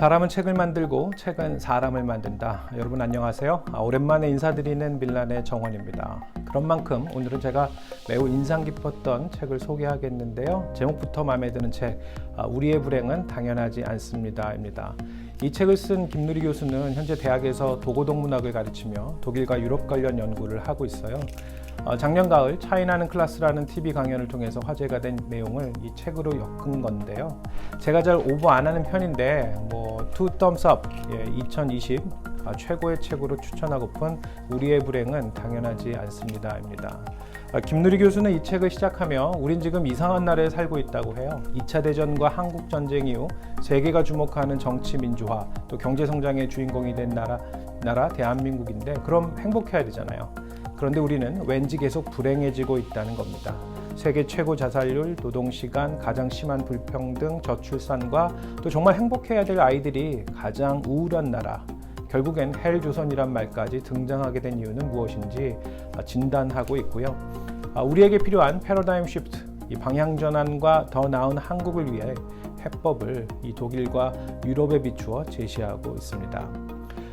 사람은 책을 만들고 책은 사람을 만든다. 여러분 안녕하세요. 오랜만에 인사드리는 밀란의 정원입니다. 그런 만큼 오늘은 제가 매우 인상 깊었던 책을 소개하겠는데요. 제목부터 마음에 드는 책, 우리의 불행은 당연하지 않습니다입니다. 이 책을 쓴 김누리 교수는 현재 대학에서 도고동문학을 가르치며 독일과 유럽 관련 연구를 하고 있어요. 작년 가을 차이나는 클래스라는 TV 강연을 통해서 화제가 된 내용을 이 책으로 엮은 건데요. 제가 잘 오버 안 하는 편인데 two thumbs up 2020 최고의 책으로 추천하고픈 우리의 불행은 당연하지 않습니다입니다. 김누리 교수는 이 책을 시작하며 우린 지금 이상한 나라에 살고 있다고 해요. 2차 대전과 한국 전쟁 이후 세계가 주목하는 정치 민주화 또 경제 성장의 주인공이 된 나라 대한민국인데 그럼 행복해야 되잖아요. 그런데 우리는 왠지 계속 불행해지고 있다는 겁니다. 세계 최고 자살률, 노동시간, 가장 심한 불평등, 저출산과 또 정말 행복해야 될 아이들이 가장 우울한 나라, 결국엔 헬조선이란 말까지 등장하게 된 이유는 무엇인지 진단하고 있고요. 우리에게 필요한 패러다임 시프트, 이 방향전환과 더 나은 한국을 위해 해법을 이 독일과 유럽에 비추어 제시하고 있습니다.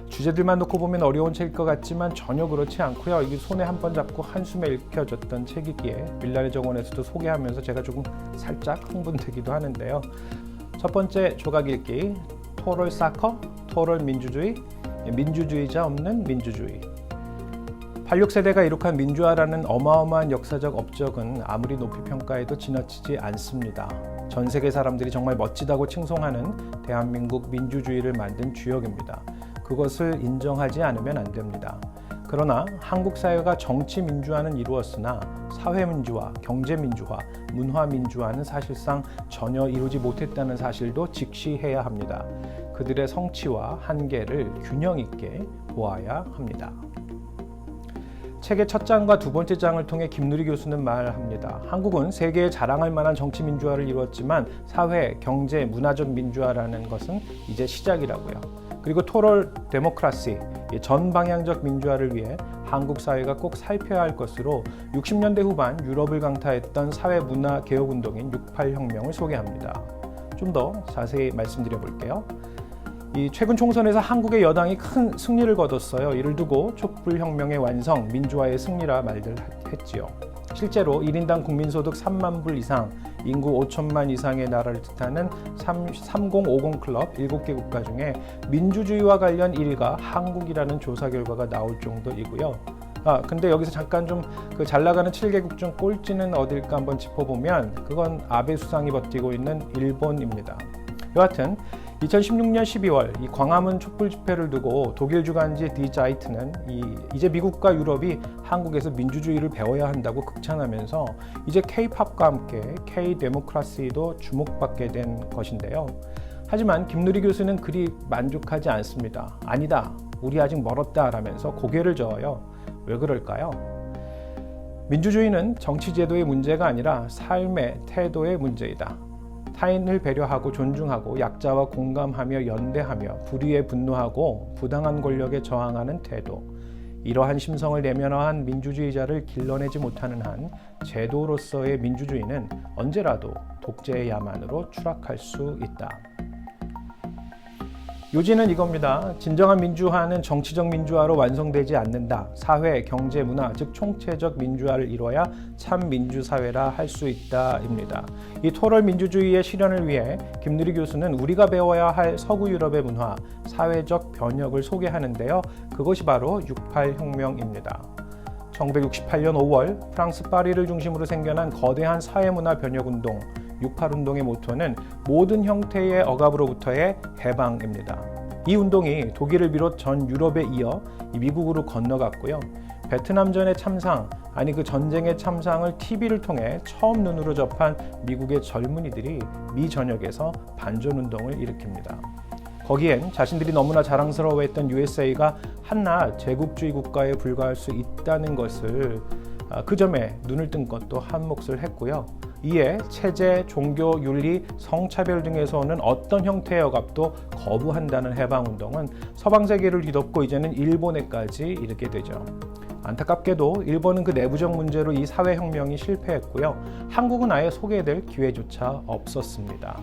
주제들만 놓고 보면 어려운 책일 것 같지만 전혀 그렇지 않고요. 이게 손에 한 번 잡고 한숨에 읽혀졌던 책이기에 밀란의 정원에서도 소개하면서 제가 조금 살짝 흥분되기도 하는데요. 첫 번째 조각 읽기, 토럴 사커, 토럴 민주주의, 민주주의자 없는 민주주의. 86세대가 이룩한 민주화라는 어마어마한 역사적 업적은 아무리 높이 평가해도 지나치지 않습니다. 전 세계 사람들이 정말 멋지다고 칭송하는 대한민국 민주주의를 만든 주역입니다. 그것을 인정하지 않으면 안 됩니다. 그러나 한국 사회가 정치 민주화는 이루었으나 사회 민주화, 경제 민주화, 문화 민주화는 사실상 전혀 이루지 못했다는 사실도 직시해야 합니다. 그들의 성취와 한계를 균형 있게 보아야 합니다. 책의 첫 장과 두 번째 장을 통해 김누리 교수는 말합니다. 한국은 세계에 자랑할 만한 정치 민주화를 이루었지만 사회, 경제, 문화적 민주화라는 것은 이제 시작이라고요. 그리고 토럴 데모크라시, 전방향적 민주화를 위해 한국 사회가 꼭 살펴야 할 것으로 60년대 후반 유럽을 강타했던 사회 문화 개혁 운동인 68혁명을 소개합니다. 좀 더 자세히 말씀드려 볼게요. 이 최근 총선에서 한국의 여당이 큰 승리를 거뒀어요. 이를 두고 촛불혁명의 완성, 민주화의 승리라 말들 했지요. 실제로 1인당 국민소득 3만 불 이상, 인구 5천만 이상의 나라를 뜻하는 3050 클럽 7개 국가 중에 민주주의와 관련 1위가 한국이라는 조사 결과가 나올 정도이고요. 근데 여기서 잠깐 좀 그 잘 나가는 7개국 중 꼴찌는 어딜까 한번 짚어보면 그건 아베 수상이 버티고 있는 일본입니다. 여하튼 2016년 12월 이 광화문 촛불 집회를 두고 독일 주간지 디 자이트는 이제 미국과 유럽이 한국에서 민주주의를 배워야 한다고 극찬하면서 이제 K-팝과 함께 K-데모크라시도 주목받게 된 것인데요. 하지만 김누리 교수는 그리 만족하지 않습니다. 아니다, 우리 아직 멀었다 라면서 고개를 저어요. 왜 그럴까요? 민주주의는 정치제도의 문제가 아니라 삶의 태도의 문제이다. 타인을 배려하고 존중하고 약자와 공감하며 연대하며 불의에 분노하고 부당한 권력에 저항하는 태도. 이러한 심성을 내면화한 민주주의자를 길러내지 못하는 한 제도로서의 민주주의는 언제라도 독재의 야만으로 추락할 수 있다. 요지는 이겁니다. 진정한 민주화는 정치적 민주화로 완성되지 않는다. 사회, 경제, 문화, 즉 총체적 민주화를 이뤄야 참 민주사회라 할 수 있다입니다. 이 토럴 민주주의의 실현을 위해 김누리 교수는 우리가 배워야 할 서구 유럽의 문화, 사회적 변혁을 소개하는데요. 그것이 바로 68혁명입니다. 1968년 5월 프랑스 파리를 중심으로 생겨난 거대한 사회문화 변혁운동 68운동의 모토는 모든 형태의 억압으로부터의 해방입니다. 이 운동이 독일을 비롯 전 유럽에 이어 미국으로 건너갔고요. 베트남전의 참상, 그 전쟁의 참상을 TV를 통해 처음 눈으로 접한 미국의 젊은이들이 미 전역에서 반전운동을 일으킵니다. 거기엔 자신들이 너무나 자랑스러워했던 USA가 한낱 제국주의 국가에 불과할 수 있다는 것을 그 점에 눈을 뜬 것도 한몫을 했고요. 이에 체제, 종교, 윤리, 성차별 등에서 오는 어떤 형태의 억압도 거부한다는 해방운동은 서방 세계를 뒤덮고 이제는 일본에까지 이르게 되죠. 안타깝게도 일본은 그 내부적 문제로 이 사회혁명이 실패했고요. 한국은 아예 소개될 기회조차 없었습니다.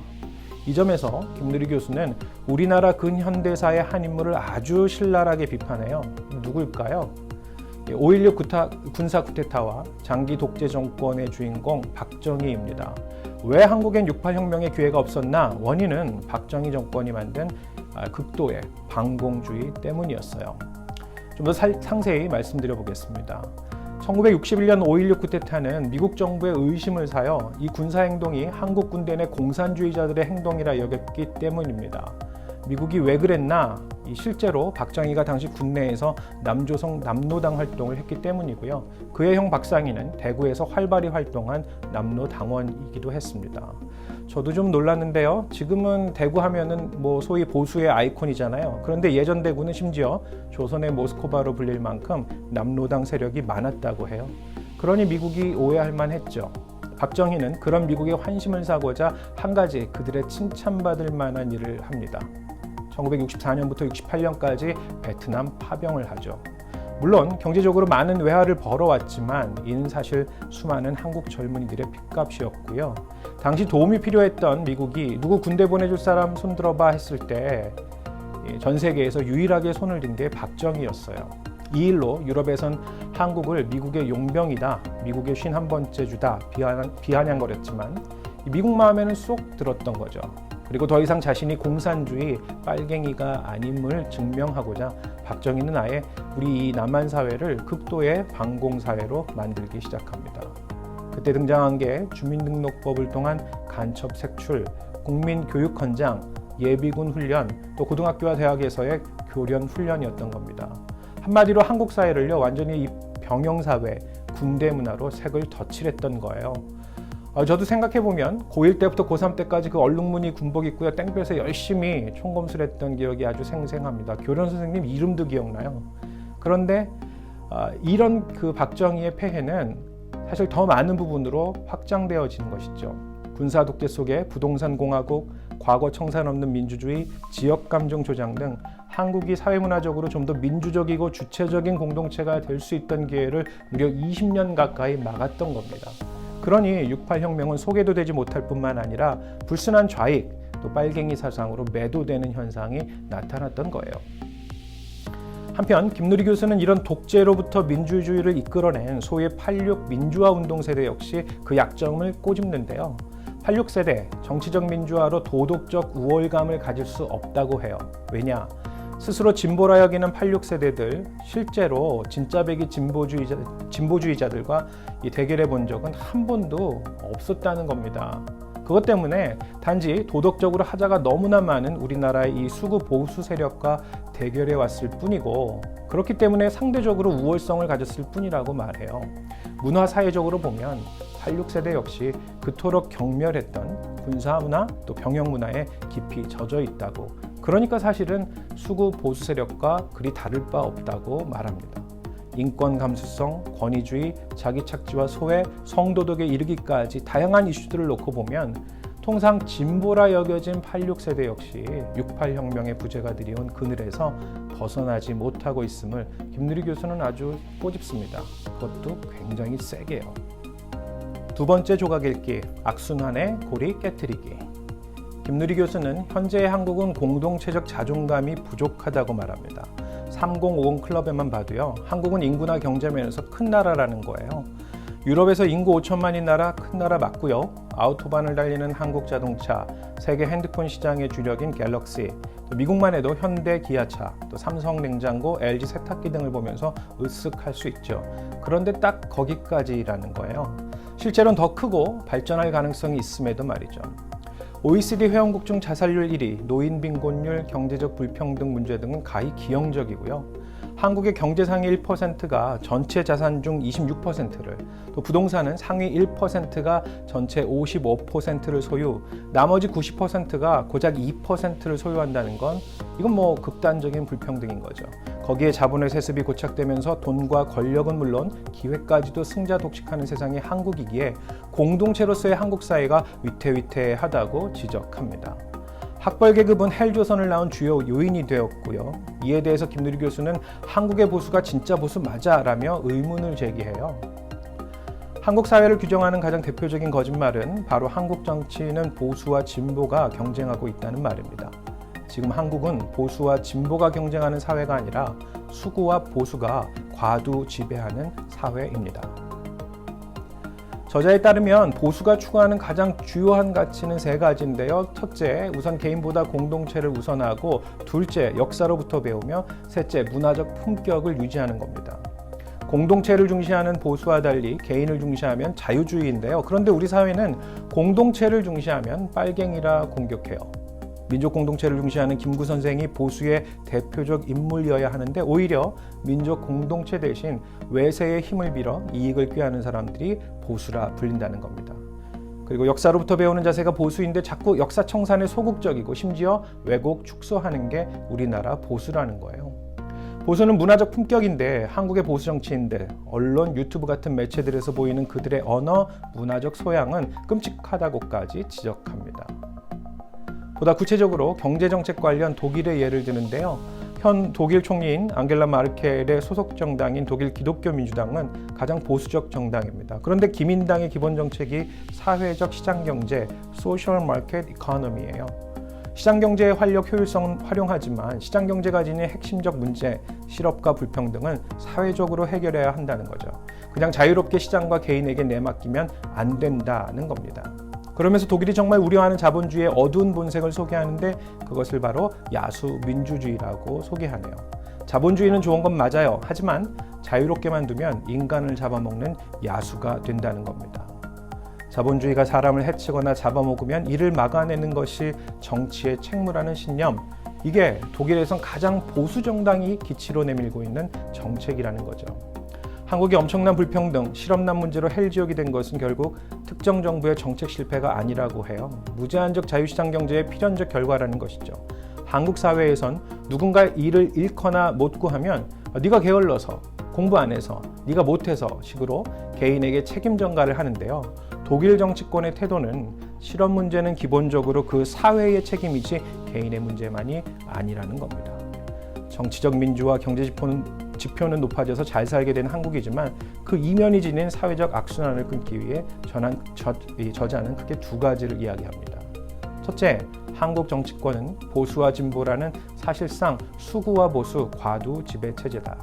이 점에서 김누리 교수는 우리나라 근현대사의 한 인물을 아주 신랄하게 비판해요. 누굴까요? 5.16 군사 쿠데타와 장기 독재 정권의 주인공 박정희입니다. 왜 한국엔 6.8혁명의 기회가 없었나? 원인은 박정희 정권이 만든 극도의 반공주의 때문이었어요. 좀 더 상세히 말씀드려 보겠습니다. 1961년 5.16 쿠데타는 미국 정부의 의심을 사여 이 군사행동이 한국 군대 내 공산주의자들의 행동이라 여겼기 때문입니다. 미국이 왜 그랬나? 실제로 박정희가 당시 국내에서 남조선 남노당 활동을 했기 때문이고요. 그의 형 박상희는 대구에서 활발히 활동한 남노당원이기도 했습니다. 저도 좀 놀랐는데요. 지금은 대구 하면은 소위 보수의 아이콘이잖아요. 그런데 예전 대구는 심지어 조선의 모스크바로 불릴 만큼 남노당 세력이 많았다고 해요. 그러니 미국이 오해할 만했죠. 박정희는 그런 미국의 환심을 사고자 한 가지 그들의 칭찬받을 만한 일을 합니다. 1964년부터 68년까지 베트남 파병을 하죠. 물론 경제적으로 많은 외화를 벌어왔지만 이는 사실 수많은 한국 젊은이들의 핏값이었고요. 당시 도움이 필요했던 미국이 누구 군대 보내줄 사람 손들어봐 했을 때 전 세계에서 유일하게 손을 든 게 박정희였어요. 이 일로 유럽에선 한국을 미국의 용병이다, 미국의 51번째 주다 비아냥거렸지만 미국 마음에는 쏙 들었던 거죠. 그리고 더 이상 자신이 공산주의 빨갱이가 아님을 증명하고자 박정희는 아예 우리 이 남한 사회를 극도의 반공사회로 만들기 시작합니다. 그때 등장한 게 주민등록법을 통한 간첩 색출, 국민교육헌장, 예비군 훈련, 또 고등학교와 대학에서의 교련 훈련이었던 겁니다. 한마디로 한국 사회를요 완전히 이 병영사회, 군대 문화로 색을 덧칠했던 거예요. 저도 생각해보면 고1 때부터 고3 때까지 그 얼룩무늬 군복 입고요 땡볕에 열심히 총검술했던 기억이 아주 생생합니다. 교련 선생님 이름도 기억나요. 그런데 이런 그 박정희의 폐해는 사실 더 많은 부분으로 확장되어지는 것이죠. 군사 독재 속에 부동산 공화국, 과거 청산 없는 민주주의, 지역 감정 조장 등 한국이 사회문화적으로 좀 더 민주적이고 주체적인 공동체가 될 수 있던 기회를 무려 20년 가까이 막았던 겁니다. 그러니 6.8혁명은 소개도 되지 못할 뿐만 아니라 불순한 좌익, 또 빨갱이 사상으로 매도되는 현상이 나타났던 거예요. 한편 김누리 교수는 이런 독재로부터 민주주의를 이끌어낸 소위 86 민주화 운동 세대 역시 그 약점을 꼬집는데요. 86 세대, 정치적 민주화로 도덕적 우월감을 가질 수 없다고 해요. 왜냐? 스스로 진보라 여기는 86 세대들 실제로 진짜배기 진보주의자들과 이 대결해 본 적은 한 번도 없었다는 겁니다. 그것 때문에 단지 도덕적으로 하자가 너무나 많은 우리나라의 이 수구 보수 세력과 대결해 왔을 뿐이고 그렇기 때문에 상대적으로 우월성을 가졌을 뿐이라고 말해요. 문화 사회적으로 보면 86 세대 역시 그토록 경멸했던 군사문화 또 병영문화에 깊이 젖어 있다고, 그러니까 사실은 수구 보수 세력과 그리 다를 바 없다고 말합니다. 인권 감수성, 권위주의, 자기 착지와 소외, 성도덕에 이르기까지 다양한 이슈들을 놓고 보면 통상 진보라 여겨진 86 세대 역시 6.8혁명의 부재가 들이온 그늘에서 벗어나지 못하고 있음을 김누리 교수는 아주 꼬집습니다. 그것도 굉장히 세게요. 두 번째 조각 읽기, 악순환의 고리 깨트리기. 김누리 교수는 현재의 한국은 공동체적 자존감이 부족하다고 말합니다. 3050 클럽에만 봐도요, 한국은 인구나 경제 면에서 큰 나라라는 거예요. 유럽에서 인구 5천만인 나라, 큰 나라 맞고요. 아우토반을 달리는 한국 자동차, 세계 핸드폰 시장의 주력인 갤럭시, 또 미국만 해도 현대 기아차, 또 삼성 냉장고, LG 세탁기 등을 보면서 으쓱할 수 있죠. 그런데 딱 거기까지라는 거예요. 실제로는 더 크고 발전할 가능성이 있음에도 말이죠. OECD 회원국 중 자살률 1위, 노인 빈곤율, 경제적 불평등 문제 등은 가히 기형적이고요. 한국의 경제 상위 1%가 전체 자산 중 26%를, 또 부동산은 상위 1%가 전체 55%를 소유, 나머지 90%가 고작 2%를 소유한다는 건 이건 극단적인 불평등인 거죠. 거기에 자본의 세습이 고착되면서 돈과 권력은 물론 기회까지도 승자 독식하는 세상의 한국이기에 공동체로서의 한국 사회가 위태위태하다고 지적합니다. 학벌 계급은 헬조선을 낳은 주요 요인이 되었고요. 이에 대해서 김누리 교수는 한국의 보수가 진짜 보수 맞아? 라며 의문을 제기해요. 한국 사회를 규정하는 가장 대표적인 거짓말은 바로 한국 정치는 보수와 진보가 경쟁하고 있다는 말입니다. 지금 한국은 보수와 진보가 경쟁하는 사회가 아니라 수구와 보수가 과두 지배하는 사회입니다. 저자에 따르면 보수가 추구하는 가장 주요한 가치는 세 가지인데요. 첫째, 우선 개인보다 공동체를 우선하고, 둘째, 역사로부터 배우며, 셋째, 문화적 품격을 유지하는 겁니다. 공동체를 중시하는 보수와 달리 개인을 중시하면 자유주의인데요. 그런데 우리 사회는 공동체를 중시하면 빨갱이라 공격해요. 민족 공동체를 중시하는 김구 선생이 보수의 대표적 인물이어야 하는데 오히려 민족 공동체 대신 외세의 힘을 빌어 이익을 꾀하는 사람들이 보수라 불린다는 겁니다. 그리고 역사로부터 배우는 자세가 보수인데 자꾸 역사 청산에 소극적이고 심지어 왜곡 축소하는 게 우리나라 보수라는 거예요. 보수는 문화적 품격인데 한국의 보수 정치인들, 언론, 유튜브 같은 매체들에서 보이는 그들의 언어, 문화적 소양은 끔찍하다고까지 지적합니다. 보다 구체적으로 경제정책 관련 독일의 예를 드는데요. 현 독일 총리인 앙겔라 마르켈의 소속 정당인 독일 기독교 민주당은 가장 보수적 정당입니다. 그런데 기민당의 기본 정책이 사회적 시장경제, 소셜 마켓 이코노미예요. 시장경제의 활력 효율성 활용하지만 시장경제가 지닌 핵심적 문제, 실업과 불평등은 사회적으로 해결해야 한다는 거죠. 그냥 자유롭게 시장과 개인에게 내맡기면 안 된다는 겁니다. 그러면서 독일이 정말 우려하는 자본주의의 어두운 본색을 소개하는데 그것을 바로 야수 민주주의라고 소개하네요. 자본주의는 좋은 건 맞아요. 하지만 자유롭게만 두면 인간을 잡아먹는 야수가 된다는 겁니다. 자본주의가 사람을 해치거나 잡아먹으면 이를 막아내는 것이 정치의 책무라는 신념. 이게 독일에선 가장 보수 정당이 기치로 내밀고 있는 정책이라는 거죠. 한국이 엄청난 불평등, 실업난 문제로 헬지옥이 된 것은 결국 특정 정부의 정책 실패가 아니라고 해요. 무제한적 자유시장 경제의 필연적 결과라는 것이죠. 한국 사회에선 누군가 일을 잃거나 못 구하면 네가 게을러서, 공부 안 해서, 네가 못해서 식으로 개인에게 책임 전가를 하는데요. 독일 정치권의 태도는 실업 문제는 기본적으로 그 사회의 책임이지 개인의 문제만이 아니라는 겁니다. 정치적 민주화 경제 지표는 높아져서 잘 살게 된 한국이지만 그 이면이 지닌 사회적 악순환을 끊기 위해 저자는 크게 두 가지를 이야기합니다. 첫째, 한국 정치권은 보수와 진보라는 사실상 수구와 보수 과두 지배 체제다.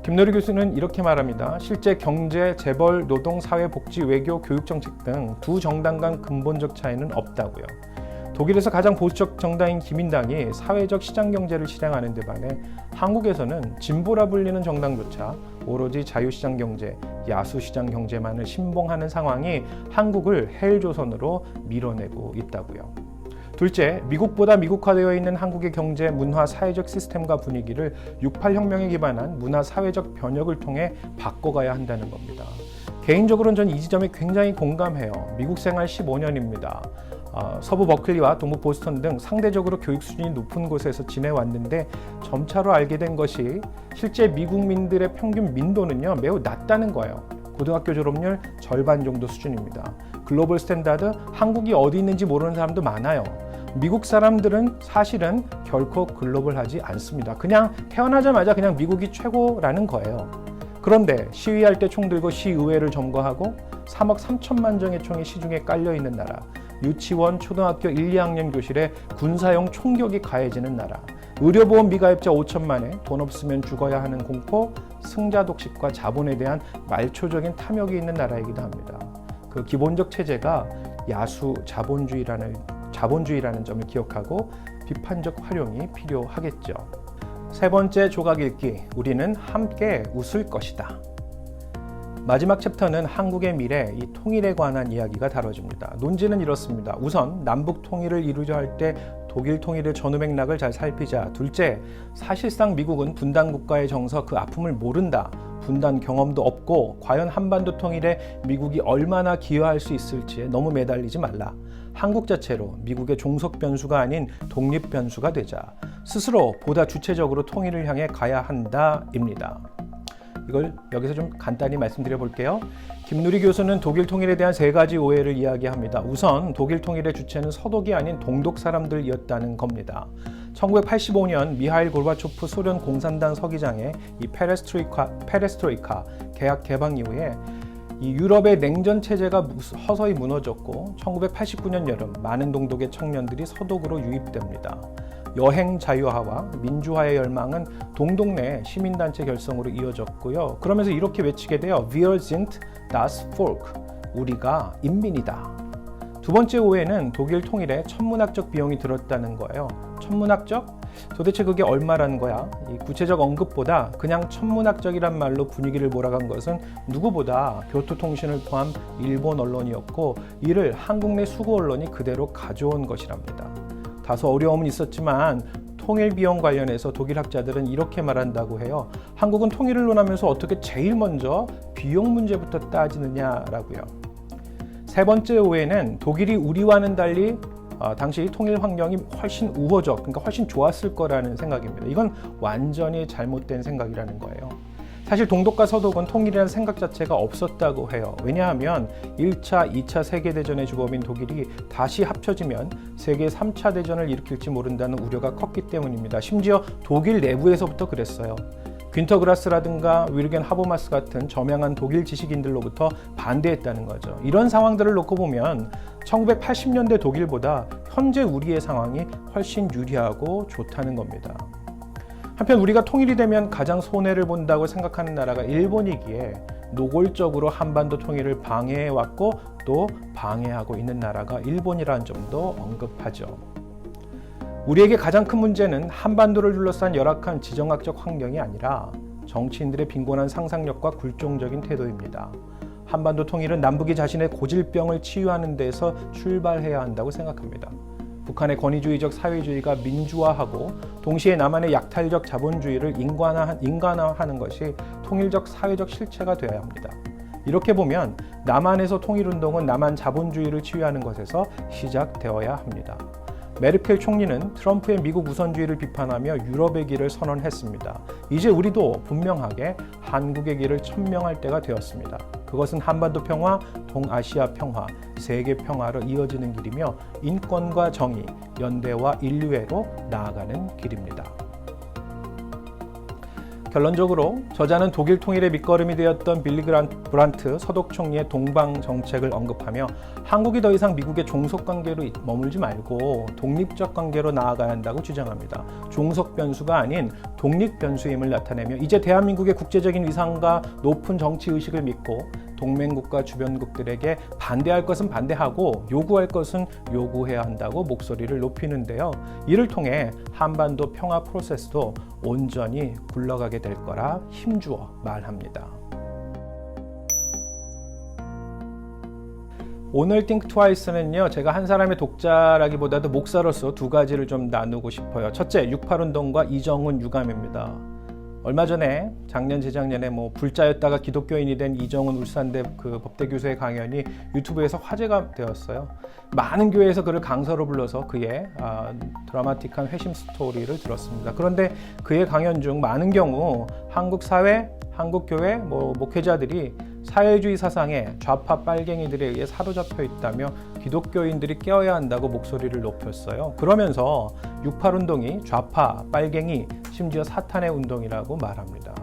김노리 교수는 이렇게 말합니다. 실제 경제, 재벌, 노동, 사회, 복지, 외교, 교육 정책 등 두 정당 간 근본적 차이는 없다고요. 독일에서 가장 보수적 정당인 기민당이 사회적 시장 경제를 실행하는 데 반해 한국에서는 진보라 불리는 정당조차 오로지 자유시장 경제, 야수시장 경제만을 신봉하는 상황이 한국을 헬조선으로 밀어내고 있다고요. 둘째, 미국보다 미국화되어 있는 한국의 경제, 문화, 사회적 시스템과 분위기를 6.8혁명에 기반한 문화, 사회적 변혁을 통해 바꿔가야 한다는 겁니다. 개인적으로는 전 이 지점에 굉장히 공감해요. 미국 생활 15년입니다. 서부 버클리와 동부 보스턴 등 상대적으로 교육 수준이 높은 곳에서 지내왔는데 점차로 알게 된 것이 실제 미국민들의 평균 민도는요 매우 낮다는 거예요. 고등학교 졸업률 절반 정도 수준입니다. 글로벌 스탠다드 한국이 어디 있는지 모르는 사람도 많아요. 미국 사람들은 사실은 결코 글로벌하지 않습니다. 그냥 태어나자마자 그냥 미국이 최고라는 거예요. 그런데 시위할 때 총 들고 시의회를 점거하고 3억 3천만 정의 총이 시중에 깔려있는 나라, 유치원, 초등학교 1, 2학년 교실에 군사용 총격이 가해지는 나라, 의료보험 미가입자 5천만에 돈 없으면 죽어야 하는 공포, 승자 독식과 자본에 대한 말초적인 탐욕이 있는 나라이기도 합니다. 그 기본적 체제가 야수 자본주의라는 점을 기억하고 비판적 활용이 필요하겠죠. 세 번째 조각 읽기, 우리는 함께 웃을 것이다. 마지막 챕터는 한국의 미래, 이 통일에 관한 이야기가 다뤄집니다. 논지는 이렇습니다. 우선 남북 통일을 이루려 할 때 독일 통일의 전후 맥락을 잘 살피자. 둘째, 사실상 미국은 분단 국가의 정서 그 아픔을 모른다. 분단 경험도 없고 과연 한반도 통일에 미국이 얼마나 기여할 수 있을지에 너무 매달리지 말라. 한국 자체로 미국의 종속 변수가 아닌 독립 변수가 되자. 스스로 보다 주체적으로 통일을 향해 가야 한다입니다. 이걸 여기서 좀 간단히 말씀드려 볼게요. 김누리 교수는 독일 통일에 대한 세 가지 오해를 이야기합니다. 우선 독일 통일의 주체는 서독이 아닌 동독 사람들이었다는 겁니다. 1985년 미하일 고르바초프 소련 공산당 서기장의 이 페레스트로이카 계약 개방 이후에 이 유럽의 냉전 체제가 서서히 무너졌고 1989년 여름 많은 동독의 청년들이 서독으로 유입됩니다. 여행 자유화와 민주화의 열망은 동독 내 시민단체 결성으로 이어졌고요. 그러면서 이렇게 외치게 돼요. Wir sind das Volk. 우리가 인민이다. 두 번째 오해는 독일 통일에 천문학적 비용이 들었다는 거예요. 천문학적? 도대체 그게 얼마라는 거야? 이 구체적 언급보다 그냥 천문학적이란 말로 분위기를 몰아간 것은 누구보다 교토통신을 포함 일본 언론이었고 이를 한국 내 수구 언론이 그대로 가져온 것이랍니다. 다소 어려움은 있었지만 통일 비용 관련해서 독일 학자들은 이렇게 말한다고 해요. 한국은 통일을 논하면서 어떻게 제일 먼저 비용 문제부터 따지느냐라고요. 세 번째 오해는 독일이 우리와는 달리 당시 통일 환경이 훨씬 우호적, 그러니까 훨씬 좋았을 거라는 생각입니다. 이건 완전히 잘못된 생각이라는 거예요. 사실 동독과 서독은 통일이라는 생각 자체가 없었다고 해요. 왜냐하면 1차, 2차 세계대전의 주범인 독일이 다시 합쳐지면 세계 3차 대전을 일으킬지 모른다는 우려가 컸기 때문입니다. 심지어 독일 내부에서부터 그랬어요. 균터 그라스라든가 윌겐 하버마스 같은 저명한 독일 지식인들로부터 반대했다는 거죠. 이런 상황들을 놓고 보면 1980년대 독일보다 현재 우리의 상황이 훨씬 유리하고 좋다는 겁니다. 한편 우리가 통일이 되면 가장 손해를 본다고 생각하는 나라가 일본이기에 노골적으로 한반도 통일을 방해해왔고 또 방해하고 있는 나라가 일본이라는 점도 언급하죠. 우리에게 가장 큰 문제는 한반도를 둘러싼 열악한 지정학적 환경이 아니라 정치인들의 빈곤한 상상력과 굴종적인 태도입니다. 한반도 통일은 남북이 자신의 고질병을 치유하는 데서 출발해야 한다고 생각합니다. 북한의 권위주의적 사회주의가 민주화하고 동시에 남한의 약탈적 자본주의를 인간화하는 것이 통일적 사회적 실체가 되어야 합니다. 이렇게 보면 남한에서 통일운동은 남한 자본주의를 치유하는 것에서 시작되어야 합니다. 메르켈 총리는 트럼프의 미국 우선주의를 비판하며 유럽의 길을 선언했습니다. 이제 우리도 분명하게 한국의 길을 천명할 때가 되었습니다. 그것은 한반도 평화, 동아시아 평화, 세계 평화로 이어지는 길이며 인권과 정의, 연대와 인류애로 나아가는 길입니다. 결론적으로 저자는 독일 통일의 밑거름이 되었던 빌리 브란트 서독 총리의 동방 정책을 언급하며 한국이 더 이상 미국의 종속 관계로 머물지 말고 독립적 관계로 나아가야 한다고 주장합니다. 종속 변수가 아닌 독립 변수임을 나타내며 이제 대한민국의 국제적인 위상과 높은 정치 의식을 믿고 동맹국과 주변국들에게 반대할 것은 반대하고 요구할 것은 요구해야 한다고 목소리를 높이는데요. 이를 통해 한반도 평화 프로세스도 온전히 굴러가게 될 거라 힘주어 말합니다. 오늘 Think Twice는요, 제가 한 사람의 독자라기보다도 목사로서 두 가지를 좀 나누고 싶어요. 첫째, 6.8운동과 이정훈 유감입니다. 얼마 전에 작년 재작년에 불자였다가 기독교인이 된 이정훈 울산대 그 법대 교수의 강연이 유튜브에서 화제가 되었어요. 많은 교회에서 그를 강사로 불러서 그의 드라마틱한 회심 스토리를 들었습니다. 그런데 그의 강연 중 많은 경우 한국 사회, 한국 교회, 목회자들이 사회주의 사상에 좌파 빨갱이들에 의해 사로잡혀 있다며 기독교인들이 깨어야 한다고 목소리를 높였어요. 그러면서 6.8운동이 좌파, 빨갱이, 심지어 사탄의 운동이라고 말합니다.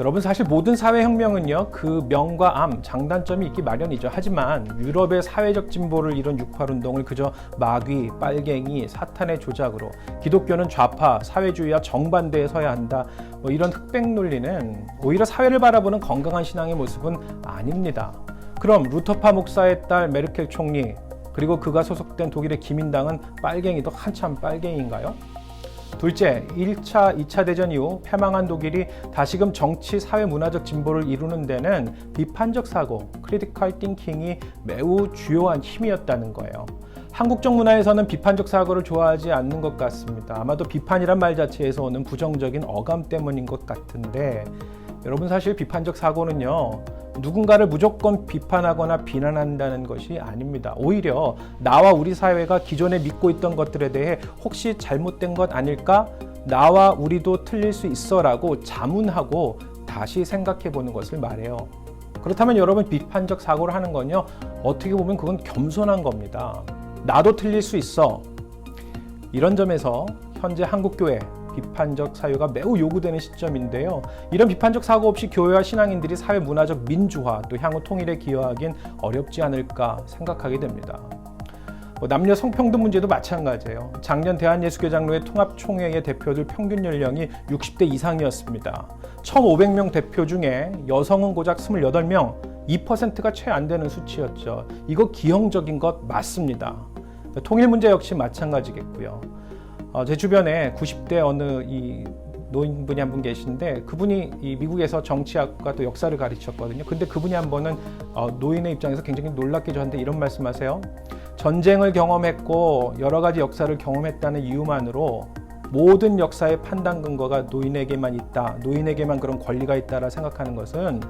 여러분, 사실 모든 사회혁명은요, 그 명과 암, 장단점이 있기 마련이죠. 하지만 유럽의 사회적 진보를 이룬 6.8운동을 그저 마귀, 빨갱이, 사탄의 조작으로 기독교는 좌파, 사회주의와 정반대에 서야 한다, 이런 흑백 논리는 오히려 사회를 바라보는 건강한 신앙의 모습은 아닙니다. 그럼 루터파 목사의 딸 메르켈 총리, 그리고 그가 소속된 독일의 기민당은 빨갱이도 한참 빨갱이인가요? 둘째, 1차, 2차 대전 이후 패망한 독일이 다시금 정치, 사회, 문화적 진보를 이루는 데는 비판적 사고, 크리티컬 띵킹이 매우 주요한 힘이었다는 거예요. 한국적 문화에서는 비판적 사고를 좋아하지 않는 것 같습니다. 아마도 비판이란 말 자체에서 오는 부정적인 어감 때문인 것 같은데, 여러분, 사실 비판적 사고는요, 누군가를 무조건 비판하거나 비난한다는 것이 아닙니다. 오히려 나와 우리 사회가 기존에 믿고 있던 것들에 대해 혹시 잘못된 것 아닐까? 나와 우리도 틀릴 수 있어라고 자문하고 다시 생각해 보는 것을 말해요. 그렇다면 여러분, 비판적 사고를 하는 건요, 어떻게 보면 그건 겸손한 겁니다. 나도 틀릴 수 있어. 이런 점에서 현재 한국교회, 비판적 사유가 매우 요구되는 시점인데요. 이런 비판적 사고 없이 교회와 신앙인들이 사회 문화적 민주화 또 향후 통일에 기여하긴 어렵지 않을까 생각하게 됩니다. 남녀 성평등 문제도 마찬가지예요. 작년 대한예수교장로회 통합총회의 대표들 평균 연령이 60대 이상이었습니다. 1,500명 대표 중에 여성은 고작 28명, 2%가 채 안 되는 수치였죠. 이거 기형적인 것 맞습니다. 통일 문제 역시 마찬가지겠고요. 제 주변에 90대 어느 이 노인분이 한 분 계신데 그분이 이 미국에서 정치학과 또 역사를 가르쳤거든요. 근데 그분이 한 번은 노인의 입장에서 굉장히 놀랍게 저한테 이런 말씀하세요. 전쟁을 경험했고 여러 가지 역사를 경험했다는 이유만으로 모든 역사의 판단 근거가 노인에게만 있다, 노인에게만 그런 권리가 있다라 생각하는 것은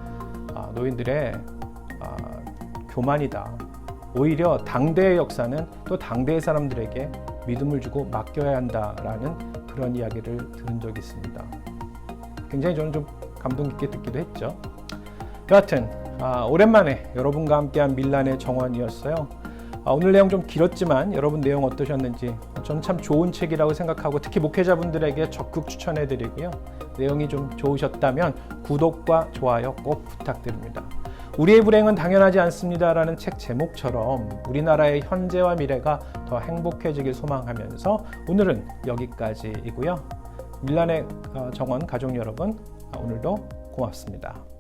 노인들의 교만이다. 오히려 당대의 역사는 또 당대의 사람들에게 믿음을 주고 맡겨야 한다라는 그런 이야기를 들은 적이 있습니다. 굉장히 저는 좀 감동 깊게 듣기도 했죠. 여하튼 오랜만에 여러분과 함께한 밀란의 정원이었어요. 오늘 내용 좀 길었지만 여러분 내용 어떠셨는지 저는 참 좋은 책이라고 생각하고 특히 목회자분들에게 적극 추천해드리고요. 내용이 좀 좋으셨다면 구독과 좋아요 꼭 부탁드립니다. 우리의 불행은 당연하지 않습니다라는 책 제목처럼 우리나라의 현재와 미래가 더 행복해지길 소망하면서 오늘은 여기까지이고요. 밀란의 정원 가족 여러분, 오늘도 고맙습니다.